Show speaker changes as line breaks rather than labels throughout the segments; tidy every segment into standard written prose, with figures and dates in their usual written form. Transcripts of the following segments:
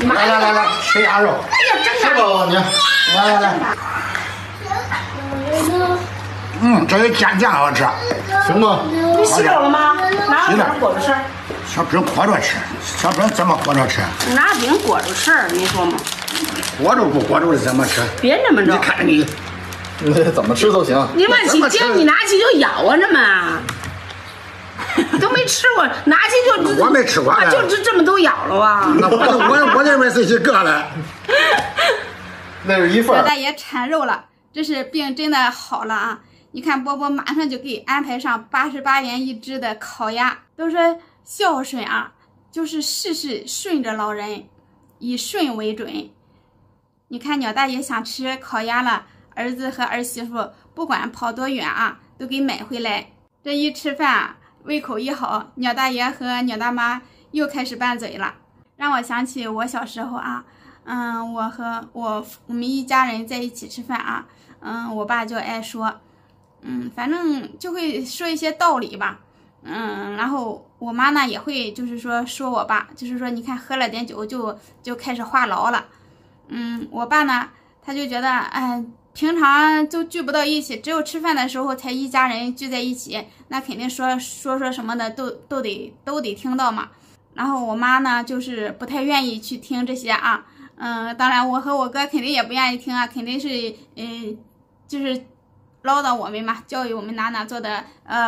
来，吃鸭肉。
哎呀，真
吃吧你，来。这个煎酱好吃，行吗？
你洗澡了吗？拿着裹着吃。
小饼裹着吃，小饼怎么裹着吃？
拿饼裹着吃，你说吗？
裹着不裹着的怎么吃？
别这么着。
你看你，
怎么吃都行。
你往起煎，你拿起就咬啊，这么。都没吃过，拿起就
我没吃过，
就这么都咬了啊！
那我认为是一个了，
那是一份。
老大爷馋肉了，这是病真的好了啊！你看波波马上就给安排上88元一只的烤鸭，都说孝顺啊，就是事事顺着老人，以顺为准。你看鸟大爷想吃烤鸭了，儿子和儿媳妇不管跑多远啊，都给买回来。这一吃饭啊，胃口一好，鸟大爷和鸟大妈又开始拌嘴了，让我想起我小时候啊。我和我们一家人在一起吃饭啊，我爸就爱说，反正就会说一些道理吧，然后我妈呢也会就是说我爸，就是说你看喝了点酒就开始话痨了，我爸呢他就觉得平常就聚不到一起，只有吃饭的时候才一家人聚在一起，那肯定说什么的都得听到嘛。然后我妈呢就是不太愿意去听这些啊。当然我和我哥肯定也不愿意听啊，肯定是就是唠叨我们嘛，教育我们哪做的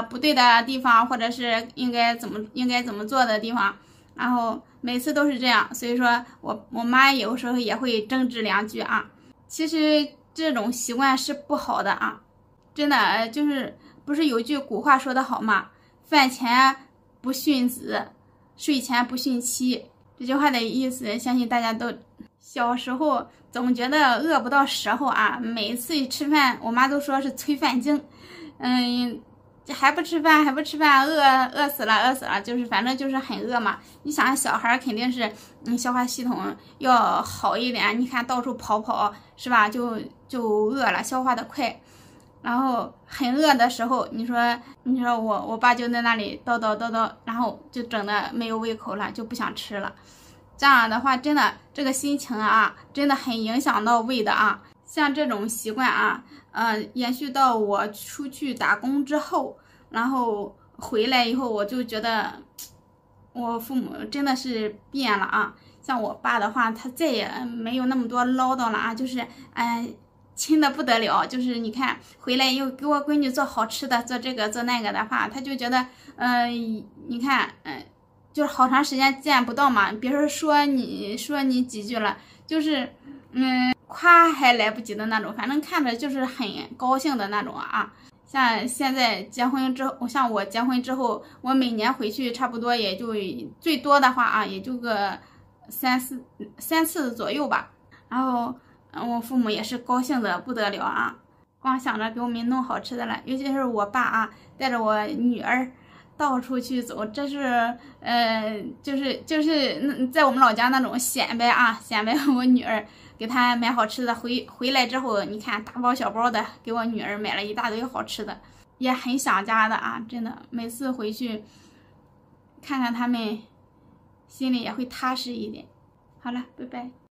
不对的地方，或者是应该怎么做的地方，然后每次都是这样，所以说我妈有时候也会争执两句啊。其实这种习惯是不好的啊，真的就是不是有句古话说得好吗？饭前不训子，睡前不训妻。这句话的意思相信大家都小时候总觉得饿不到时候啊，每次吃饭我妈都说是催饭精，还不吃饭饿死了，就是反正就是很饿嘛。你想小孩肯定是消化系统要好一点，你看到处跑是吧，就饿了，消化的快。然后很饿的时候，你说我爸就在那里叨，然后就整的没有胃口了，就不想吃了。这样的话真的这个心情啊真的很影响到胃的啊。像这种习惯啊延续到我出去打工之后，然后回来以后，我就觉得我父母真的是变了啊。像我爸的话，他再也没有那么多唠叨了啊，就是亲的不得了，就是你看回来又给我闺女做好吃的，做这个做那个的话，他就觉得你看就是好长时间见不到嘛，别说你几句了，就是夸还来不及的那种，反正看着就是很高兴的那种啊。像现在结婚之后，像我结婚之后，我每年回去差不多也就最多的话啊，也就个三次左右吧。然后我父母也是高兴的不得了啊，光想着给我们弄好吃的了。尤其是我爸啊，带着我女儿到处去走，这是就是在我们老家那种显摆我女儿，给她买好吃的，回来之后，你看大包小包的给我女儿买了一大堆好吃的，也很想家的啊，真的每次回去看看他们，心里也会踏实一点。好了，拜拜。